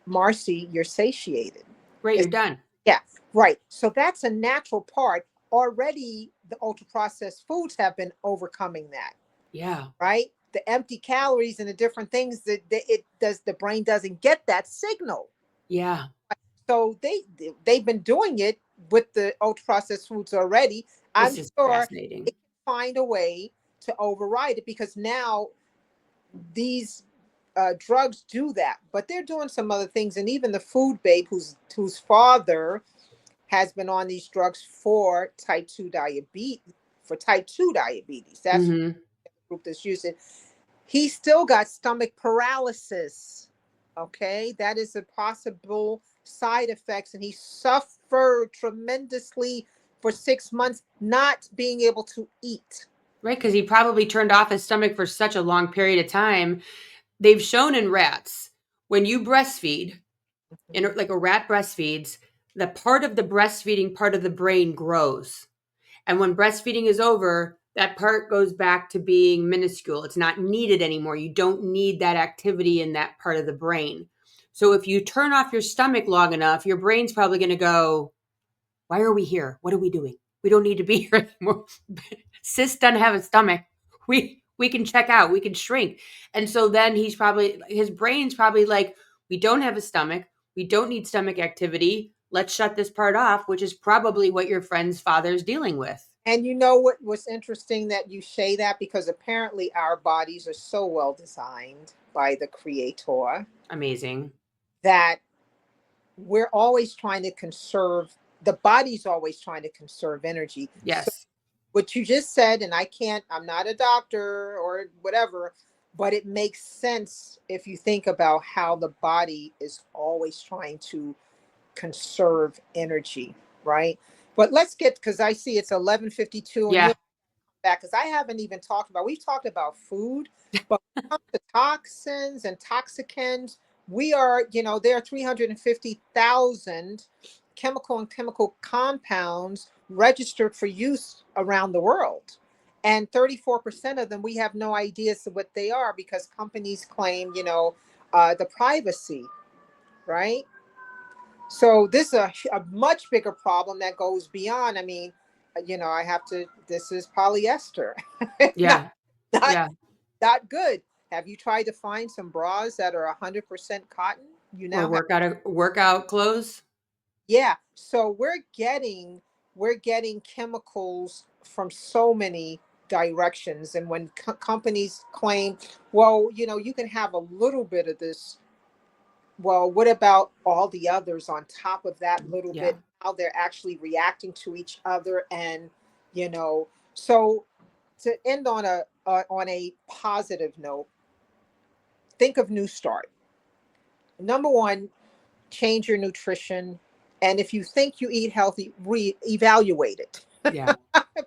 Marcy, you're satiated. Great, you're It's, done. yeah, right. So that's a natural part. Already, the ultra processed foods have been overcoming that, Yeah. right? The empty calories and the different things that it does, the brain doesn't get that signal. Yeah. So they've been doing it with the ultra processed foods already. I'm This is sure they fascinating. can find a way to override it because now these drugs do that, but they're doing some other things. And even the food babe, whose father has been on these drugs for type 2 diabetes. That's the Mm-hmm. group that's using. He still got stomach paralysis. Okay, that is a possible side effects, and he suffered tremendously for 6 months not being able to eat. Right. Because he probably turned off his stomach for such a long period of time. They've shown in rats when you breastfeed, in like a rat breastfeeds, the part of the breastfeeding part of the brain grows. And when breastfeeding is over, that part goes back to being minuscule. It's not needed anymore. You don't need that activity in that part of the brain. So if you turn off your stomach long enough, your brain's probably going to go, "Why are we here? What are we doing? We don't need to be here anymore. Cis doesn't have a stomach. We can check out. We can shrink." And so then his brain's probably like, "We don't have a stomach. We don't need stomach activity. Let's shut this part off," which is probably what your friend's father's dealing with. And you know what was interesting that you say that, because apparently our bodies are so well designed by the creator Amazing. that we're always trying to conserve, the body's always trying to conserve energy. So Yes. what you just said, and I'm not a doctor or whatever, but it makes sense if you think about how the body is always trying to conserve energy, right? But let's get, because I see it's 11:52 and Yeah. you're back, because I haven't even talked about, we've talked about food, but when it comes to toxins and toxicants, we are, there are 350,000 chemical and chemical compounds registered for use around the world. And 34% of them, we have no idea as to what they are because companies claim, the privacy, right? So this is a much bigger problem that goes beyond. I mean, I have to. This is polyester, not Yeah. not Yeah. not good. Have you tried to find some bras that are 100% cotton? You Or now have. workout clothes. Yeah. So we're getting chemicals from so many directions, and when companies claim, well, you can have a little bit of this. Well, what about all the others on top of that little Yeah. bit? How they're actually reacting to each other, and you know, so to end on a positive note, think of New Start. Number one, change your nutrition, and if you think you eat healthy, evaluate it. Yeah.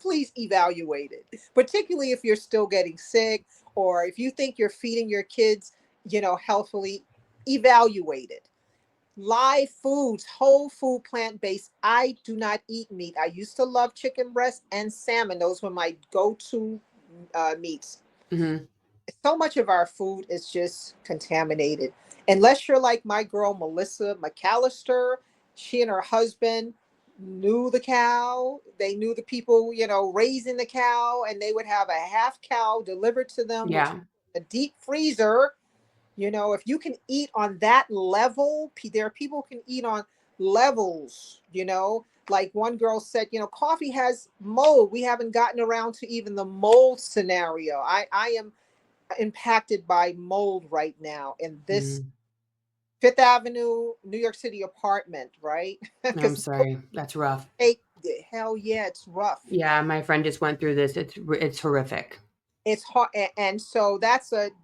Please evaluate it, particularly if you're still getting sick or if you think you're feeding your kids, healthily. Evaluate it. Live foods, whole food, plant-based. I do not eat meat. I used to love chicken breast and salmon. Those were my go-to meats. Hmm. So much of our food is just contaminated. Unless you're like my girl Melissa McAllister, she and her husband knew the cow. They knew the people, raising the cow, and they would have a half cow delivered to them, which Yeah. a deep freezer. If you can eat on that level, there are people who can eat on levels. Like one girl said, coffee has mold. We haven't gotten around to even the mold scenario. I am impacted by mold right now in this Mm. Fifth Avenue, New York City apartment, right? I'm Because sorry. That's rough. hell yeah, it's rough. Yeah, my friend just went through this. It's horrific. It's hard, and so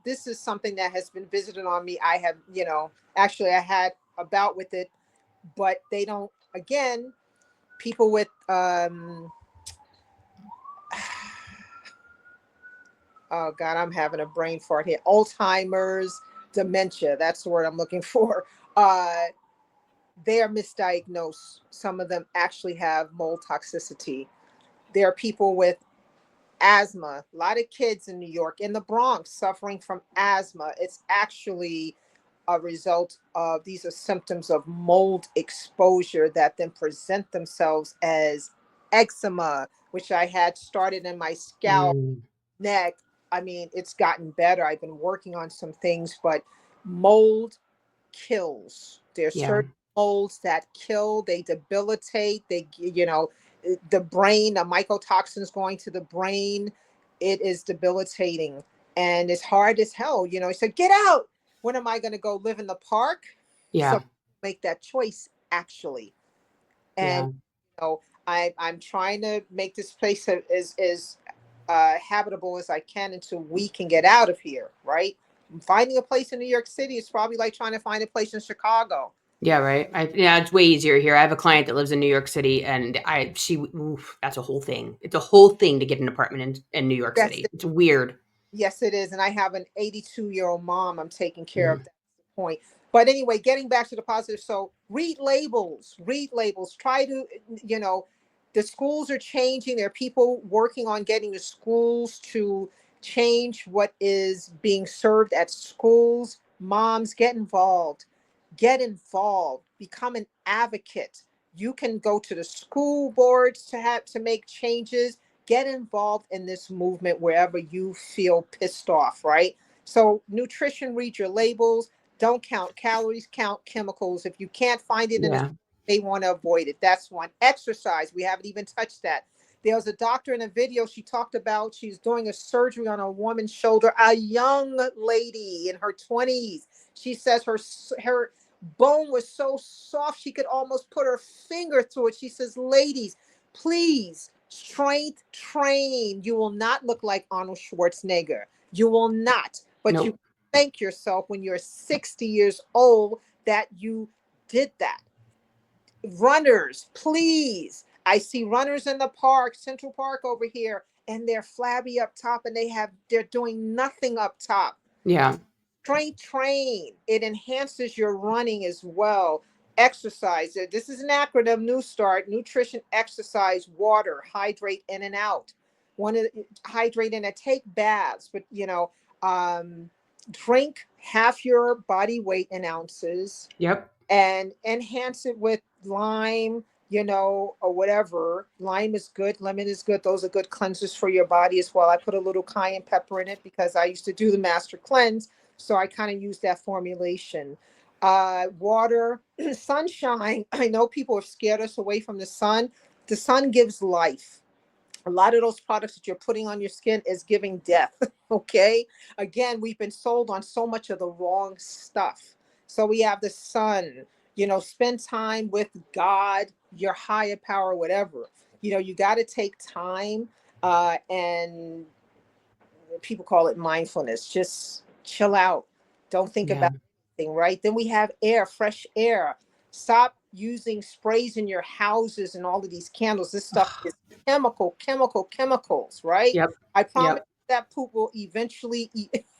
this is something that has been visited on me. I have, actually I had a bout with it, but they don't. Again, people with oh god, I'm having a brain fart here. Alzheimer's, dementia. That's the word I'm looking for. Uh, they are misdiagnosed. Some of them actually have mold toxicity. There are people with asthma. A lot of kids in New York, in the Bronx, suffering from asthma. It's actually a result of, these are symptoms of mold exposure that then present themselves as eczema, which I had started in my scalp, Mm. neck. I mean, it's gotten better. I've been working on some things, but mold kills. There's Yeah. certain molds that kill, they debilitate, the brain, the mycotoxins going to the brain, it is debilitating. And it's hard as hell. He said, get out. When am I going to go live in the park? So Yeah. make that choice, actually. And Yeah. I'm trying to make this place as habitable as I can until we can get out of here, right? Finding a place in New York City is probably like trying to find a place in Chicago. Yeah, right. Yeah, it's way easier here. I have a client that lives in New York City, and oof, that's a whole thing. It's a whole thing to get an apartment in New York Yes, City. It's weird. yes, it is. And I have an 82-year-old mom I'm taking care of. Mhm. That's the point. But anyway, getting back to the positive. So read labels, read labels. Try to, you know, the schools are changing. There are people working on getting the schools to change what is being served at schools. Moms, get involved. Get involved. Become an advocate. You can go to the school boards to make changes. Get involved in this movement wherever you feel pissed off, right? So nutrition, read your labels. Don't count calories, count chemicals. If you can't find it in a, Yeah. they want to avoid it. That's one. Exercise, we haven't even touched that. There was a doctor in a video, she talked about she's doing a surgery on a woman's shoulder, a young lady in her 20s. She says her bone was so soft she could almost put her finger through it. She says, ladies, please strength train. You will not look like Arnold Schwarzenegger. You will not. But you Nope. thank yourself when you're 60 years old that you did that. Runners, please. I see runners in the park, Central Park over here, and they're flabby up top and they're doing nothing up top. Yeah. Strength train. It enhances your running as well. exercise. This is an acronym: New Start, nutrition, exercise, water, hydrate in and out. One of hydrate in and take baths, but drink half your body weight in ounces Yep. and enhance it with lime, or whatever. Lime is good, lemon is good. Those are good cleansers for your body as well. I put a little cayenne pepper in it because I used to do the master cleanse. So I kind of use that formulation. Water, sunshine. I know people have scared us away from the sun. The sun gives life. A lot of those products that you're putting on your skin is giving death. Okay. Again, we've been sold on so much of the wrong stuff. So we have the sun, spend time with God, your higher power, whatever. You got to take time, and people call it mindfulness. Just chill out. Don't think Yeah. about anything, right? Then we have air, fresh air. Stop using sprays in your houses and all of these candles. This stuff is chemicals, right? Yep. I promise Yep. that poop will eventually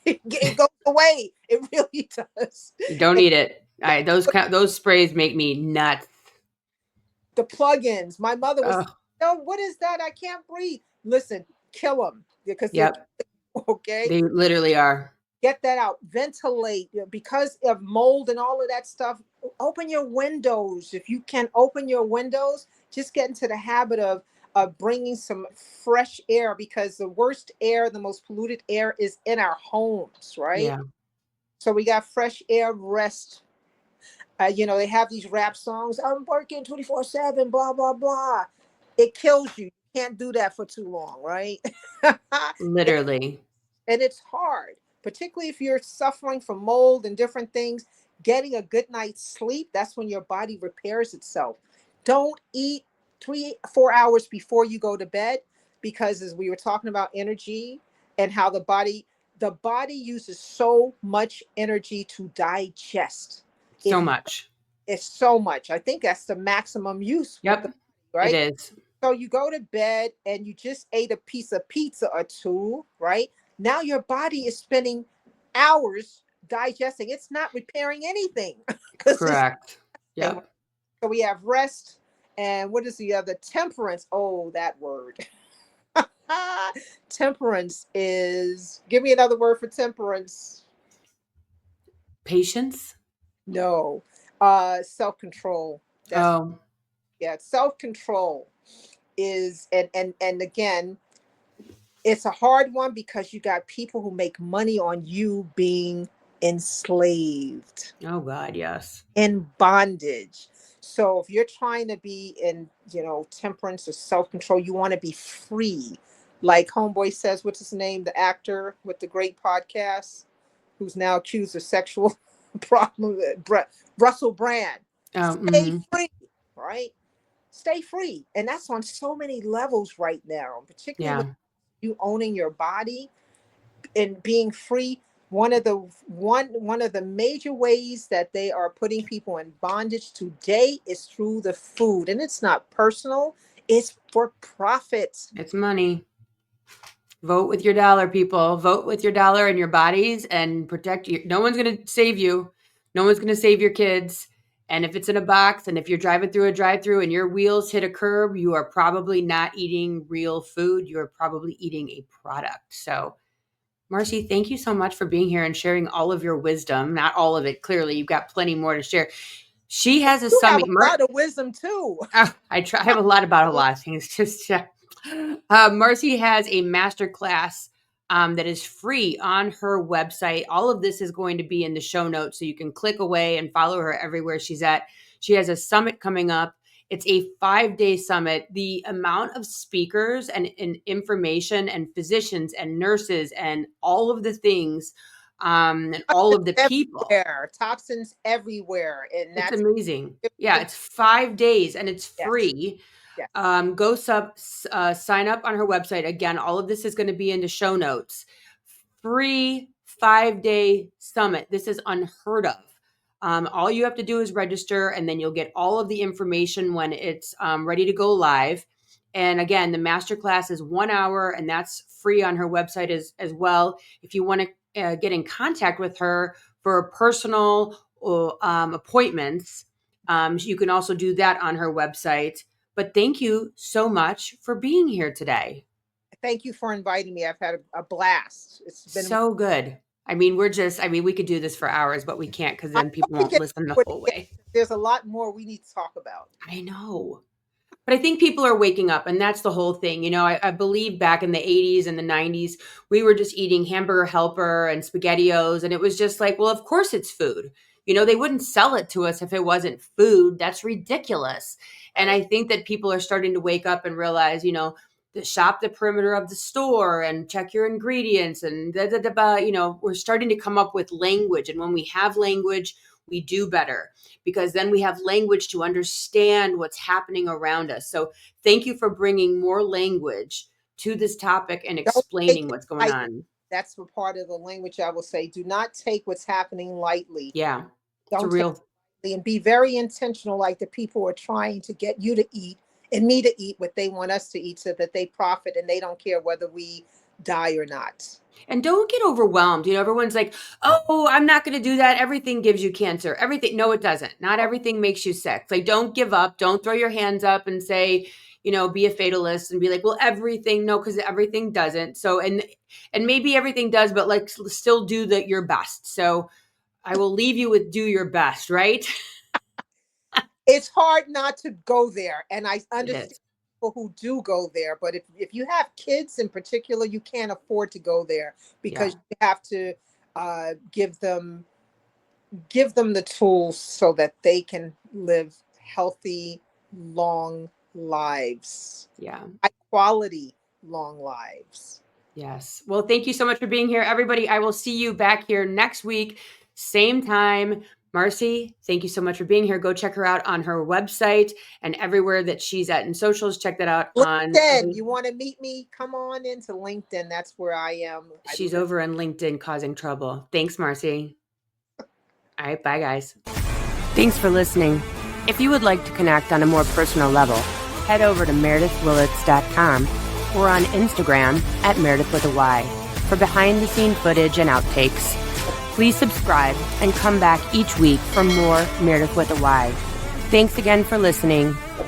it goes away. It really does. You don't And need it. Those sprays make me nuts. the plugins. My mother was, Oh, no, what is that? I can't breathe. Listen, kill them because they're yep. okay. They literally are. Get that out. Ventilate, because of mold and all of that stuff. Open your windows. If you can open your windows, just get into the habit of bringing some fresh air, because the worst air, the most polluted air is in our homes, right? Yeah. So we got fresh air, rest. They have these rap songs. I'm working 24/7, blah, blah, blah. It kills you. You can't do that for too long, right? Literally. And it's hard, particularly if you're suffering from mold and different things. Getting a good night's sleep, that's when your body repairs itself. Don't eat 3 4 hours before you go to bed, because as we were talking about energy and how the body uses so much energy to digest. So If you much. It's so much. I think that's the maximum use with the Yep. It right. is. So you go to bed and you just ate a piece of pizza or two, right? Now your body is spending hours digesting. It's not repairing anything because it's Correct. okay. Yep. So we have rest, and what is the other? Temperance. Oh, that word. Temperance is. Give me another word for temperance. Patience. No. Self control. That's Oh, Yeah. Self control is, and again, it's a hard one because you got people who make money on you being enslaved, oh God, yes. in bondage. So if you're trying to be in, temperance or self-control, you want to be free. Like Homeboy says, what's his name? The actor with the great podcast, who's now accused of sexual problem, Russell Brand. Stay Mm-hmm. free, right? Stay free. And that's on so many levels right now, particularly with Yeah. you owning your body and being free. One of the major ways that they are putting people in bondage today is through the food, and it's not personal, it's for profit. It's money. Vote with your dollar, people. Vote with your dollar and your bodies and protect you. No one's going to save you. No one's going to save your kids. And if it's in a box and if you're driving through a drive through and your wheels hit a curb, you are probably not eating real food. You're probably eating a product. So, Marci, thank you so much for being here and sharing all of your wisdom. Not all of it, clearly. You've got plenty more to share. She has a You have summit. a lot of wisdom too. I try. I have a lot about a lot of things. Just Marci has a master class that is free on her website. All of this is going to be in the show notes, so you can click away and follow her everywhere she's at. She has a summit coming up. It's a 5-day summit. The amount of speakers and information and physicians and nurses and all of the things and all of the people. Toxins everywhere, and It's that's amazing. Yeah, it's 5 days and it's yes, free. yes. Go sign up on her website. Again, all of this is going to be in the show notes. Free 5-day summit. This is unheard of. All you have to do is register, and then you'll get all of the information when it's ready to go live. And again, the masterclass is 1 hour, and that's free on her website as well. If you want to get in contact with her for personal appointments, You can also do that on her website. But thank you so much for being here today. Thank you for inviting me. I've had a blast. It's been. So good. I mean, we could do this for hours, but we can't because I then hope people we won't get listen the more whole together. way. There's a lot more we need to talk about. I know. But I think people are waking up, and that's the whole thing. I believe back in the 80s and the 90s, we were just eating hamburger helper and SpaghettiOs, and it was just like, well, of course it's food. They wouldn't sell it to us if it wasn't food. That's ridiculous. And Right. I think that people are starting to wake up and realize, to shop the perimeter of the store and check your ingredients and da, da, da, da, we're starting to come up with language. And when we have language, we do better because then we have language to understand what's happening around us. So thank you for bringing more language to this topic and Don't take explaining it what's going lightly. on. That's the part of the language I will say. Do not take what's happening lightly. Yeah, it's a Don't take it real. lightly and be very intentional, like the people are trying to get you to eat and me to eat what they want us to eat so that they profit and they don't care whether we die or not. And don't get overwhelmed. Everyone's like, oh, I'm not going to do that. Everything gives you cancer. Everything. No, it doesn't. Not everything makes you sick. Like, don't give up. Don't throw your hands up and say, be a fatalist and be like, well, everything. No, because everything doesn't. So, and maybe everything does, but like still do your best. So I will leave you with do your best, right? It's hard not to go there. And I It understand is. people who do go there, but if you have kids in particular, you can't afford to go there Yeah. because you have to give them the tools so that they can live healthy, long lives, Yeah. high quality, long lives. Yes. Well, thank you so much for being here, everybody. I will see you back here next week, same time. Marci, thank you so much for being here. Go check her out on her website and everywhere that she's at in socials. Check that out on. LinkedIn, you want to meet me? Come on into LinkedIn. That's where I am. I She's live. over on LinkedIn causing trouble. Thanks, Marci. All right. Bye, guys. Thanks for listening. If you would like to connect on a more personal level, head over to meredithwillits.com or on Instagram at Meredith with a Y for behind-the-scene footage and outtakes. Please subscribe and come back each week for more Meredith with a Y. Thanks again for listening.